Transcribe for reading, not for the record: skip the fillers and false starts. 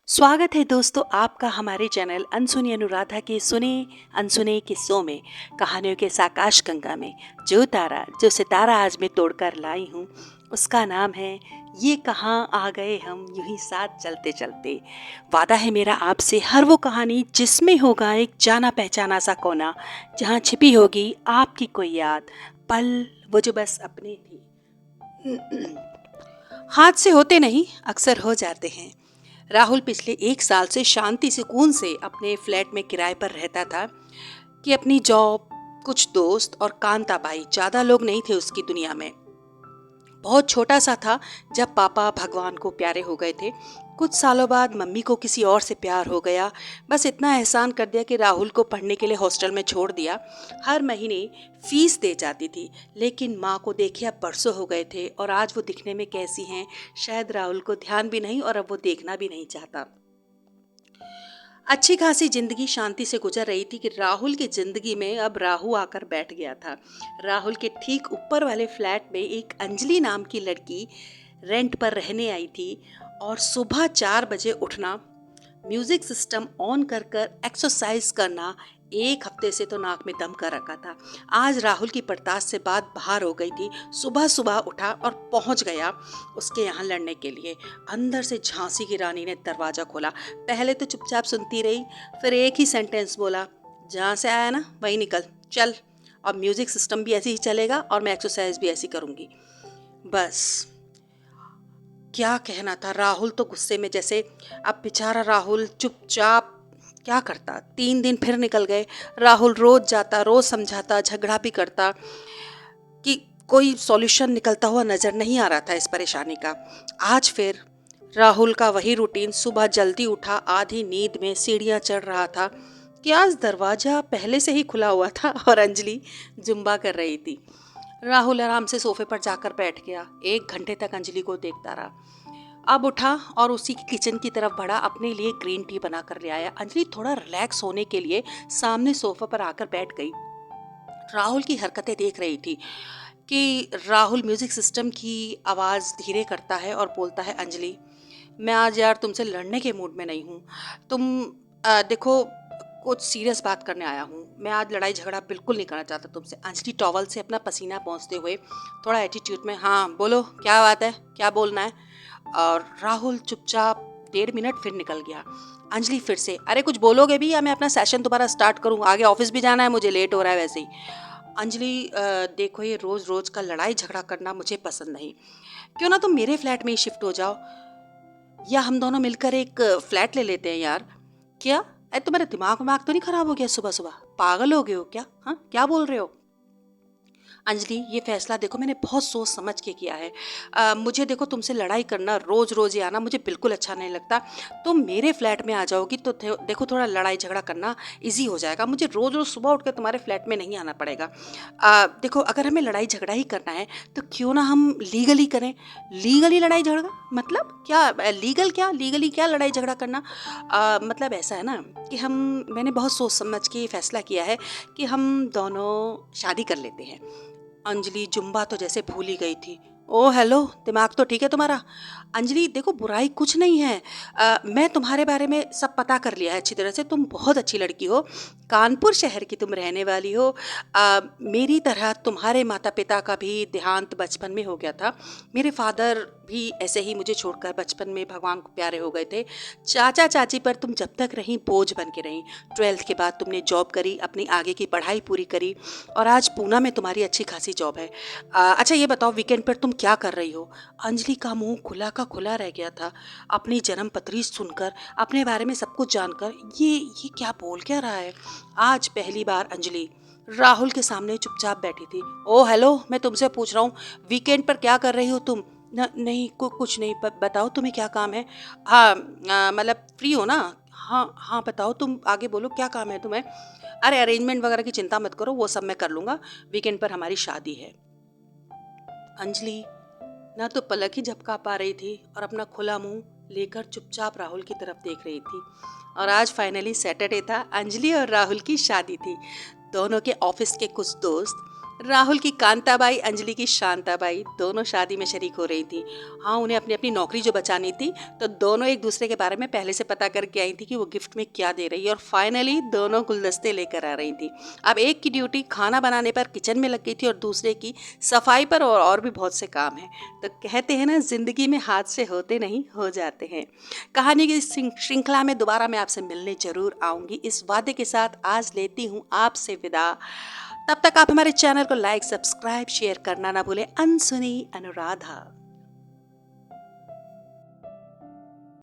स्वागत है दोस्तों आपका हमारे चैनल अनसुनी अनुराधा के सुने अनसुने किस्सों में। कहानियों के साकाश गंगा में जो सितारा आज मैं तोड़कर लाई हूँ उसका नाम है ये कहाँ आ गए हम यूं ही साथ चलते चलते। वादा है मेरा आपसे हर वो कहानी जिसमें होगा एक जाना पहचाना सा कोना, जहाँ छिपी होगी आपकी कोई याद, पल वो जो बस अपने थी। हादसे होते नहीं, अक्सर हो जाते हैं। राहुल पिछले 1 साल से शांति सुकून से अपने फ्लैट में किराए पर रहता था कि अपनी जॉब, कुछ दोस्त और कांताबाई, ज़्यादा लोग नहीं थे उसकी दुनिया में। बहुत छोटा सा था जब पापा भगवान को प्यारे हो गए थे। कुछ सालों बाद मम्मी को किसी और से प्यार हो गया। बस इतना एहसान कर दिया कि राहुल को पढ़ने के लिए हॉस्टल में छोड़ दिया। हर महीने फीस दे जाती थी, लेकिन माँ को देखे अब बरसों हो गए थे और आज वो दिखने में कैसी हैं शायद राहुल को ध्यान भी नहीं और अब वो देखना भी नहीं चाहता। अच्छी खासी जिंदगी शांति से गुजर रही थी कि राहुल की जिंदगी में अब राहु आकर बैठ गया था। राहुल के ठीक ऊपर वाले फ्लैट में एक अंजलि नाम की लड़की रेंट पर रहने आई थी और सुबह 4 बजे उठना, म्यूजिक सिस्टम ऑन कर कर एक्सरसाइज करना, 1 हफ्ते से तो नाक में दम कर रखा था। आज राहुल की बर्दाश्त से बात बाहर हो गई थी। सुबह सुबह उठा और पहुंच गया उसके यहाँ लड़ने के लिए। अंदर से झांसी की रानी ने दरवाज़ा खोला। पहले तो चुपचाप सुनती रही, फिर एक ही सेंटेंस बोला, जहाँ से आया ना वहीं निकल चल। और म्यूज़िक सिस्टम भी ऐसे ही चलेगा और मैं एक्सरसाइज भी ऐसी करूँगी। बस क्या कहना था। राहुल तो गुस्से में जैसे, अब बेचारा राहुल चुपचाप क्या करता। 3 दिन फिर निकल गए। राहुल रोज जाता, रोज समझाता, झगड़ा भी करता कि कोई सॉल्यूशन निकलता हुआ नजर नहीं आ रहा था इस परेशानी का। आज फिर राहुल का वही रूटीन। सुबह जल्दी उठा, आधी नींद में सीढ़ियाँ चढ़ रहा था कि आज दरवाजा पहले से ही खुला हुआ था और अंजलि जुम्बा कर रही थी। राहुल आराम से सोफे पर जाकर बैठ गया। 1 घंटे तक अंजलि को देखता रहा। अब उठा और उसी की किचन की तरफ बढ़ा, अपने लिए ग्रीन टी बना कर ले आया। अंजलि थोड़ा रिलैक्स होने के लिए सामने सोफा पर आकर बैठ गई। राहुल की हरकतें देख रही थी कि राहुल म्यूजिक सिस्टम की आवाज़ धीरे करता है और बोलता है, अंजलि मैं आज यार तुमसे लड़ने के मूड में नहीं हूँ। तुम देखो, कुछ सीरियस बात करने आया हूँ। मैं आज लड़ाई झगड़ा बिल्कुल नहीं करना चाहता तुमसे। अंजलि टॉवल से अपना पसीना पोंछते हुए थोड़ा एटीट्यूड में, हाँ बोलो क्या बात है, क्या बोलना है। और राहुल चुपचाप 1.5 मिनट फिर निकल गया। अंजलि फिर से, अरे कुछ बोलोगे भी या मैं अपना सेशन दोबारा स्टार्ट करूँ? आगे ऑफिस भी जाना है मुझे, लेट हो रहा है वैसे ही। अंजलि देखो, ये रोज़ रोज़ का लड़ाई झगड़ा करना मुझे पसंद नहीं। क्यों ना तुम मेरे फ्लैट में ही शिफ्ट हो जाओ, या हम दोनों मिलकर एक फ्लैट ले लेते हैं यार। क्या? अरे तुम्हारा दिमाग विमाग तो नहीं खराब हो गया? सुबह सुबह पागल हो गए हो क्या? हाँ, क्या बोल रहे हो? अंजलि, ये फैसला देखो मैंने बहुत सोच समझ के किया है। मुझे देखो तुमसे लड़ाई करना, रोज़ रोज़ ही आना मुझे बिल्कुल अच्छा नहीं लगता। तुम मेरे फ्लैट में आ जाओगी तो देखो थोड़ा लड़ाई झगड़ा करना इजी हो जाएगा। मुझे रोज़ रोज़ सुबह उठ कर तुम्हारे फ्लैट में नहीं आना पड़ेगा। देखो, अगर हमें लड़ाई झगड़ा ही करना है तो क्यों ना हम लीगली करें। लीगली लड़ाई झगड़ा मतलब क्या? लीगल क्या, लीगली क्या लड़ाई झगड़ा करना? मतलब ऐसा है ना कि मैंने बहुत सोच समझ के ये फैसला किया है कि हम दोनों शादी कर लेते हैं। अंजलि जुम्बा तो जैसे भूल ही गई थी। ओ हेलो, दिमाग तो ठीक है तुम्हारा? अंजलि देखो, बुराई कुछ नहीं है। मैं तुम्हारे बारे में सब पता कर लिया है अच्छी तरह से। तुम बहुत अच्छी लड़की हो, कानपुर शहर की तुम रहने वाली हो। मेरी तरह तुम्हारे माता पिता का भी देहांत बचपन में हो गया था। मेरे फादर भी ऐसे ही मुझे छोड़कर बचपन में भगवान को प्यारे हो गए थे। चाचा चाची पर तुम जब तक रहीं बोझ बन के रहीं। 12th के बाद तुमने जॉब करी, अपनी आगे की पढ़ाई पूरी करी और आज पूना में तुम्हारी अच्छी खासी जॉब है। अच्छा ये बताओ, वीकेंड पर तुम क्या कर रही हो? अंजलि का मुंह खुला का खुला रह गया था। अपनी जन्म पत्री सुनकर, अपने बारे में सब कुछ जानकर, ये क्या बोल क्या रहा है। आज पहली बार अंजलि राहुल के सामने चुपचाप बैठी थी। ओ हेलो, मैं तुमसे पूछ रहा हूँ वीकेंड पर क्या कर रही हो तुम? नहीं, कुछ नहीं। बताओ तुम्हें क्या काम है? हाँ, मतलब फ्री हो ना? हाँ हाँ, बताओ तुम आगे बोलो, क्या काम है तुम्हें? अरे अरेंजमेंट वगैरह की चिंता मत करो, वो सब मैं कर लूँगा। वीकेंड पर हमारी शादी है। अंजलि ना तो पलक ही झपका पा रही थी और अपना खुला मुंह लेकर चुपचाप राहुल की तरफ देख रही थी। और आज फाइनली सैटरडे था, अंजलि और राहुल की शादी थी। दोनों के ऑफिस के कुछ दोस्त राहुल की कांताबाई, अंजलि की शांताबाई दोनों शादी में शरीक हो रही थी। हाँ, उन्हें अपनी अपनी नौकरी जो बचानी थी, तो दोनों एक दूसरे के बारे में पहले से पता करके आई थी कि वो गिफ्ट में क्या दे रही है, और फाइनली दोनों गुलदस्ते लेकर आ रही थी। अब एक की ड्यूटी खाना बनाने पर किचन में लग गई थी और दूसरे की सफाई पर, और भी बहुत से काम हैं। तो कहते हैं ना, जिंदगी में हादसे होते नहीं, हो जाते हैं। कहानी की श्रृंखला में दोबारा मैं आपसे मिलने जरूर आऊंगी, इस वादे के साथ आज लेती हूँ आपसे विदा। तब तक आप हमारे चैनल को लाइक, सब्सक्राइब, शेयर करना ना भूलें। अनसुनी अनुराधा।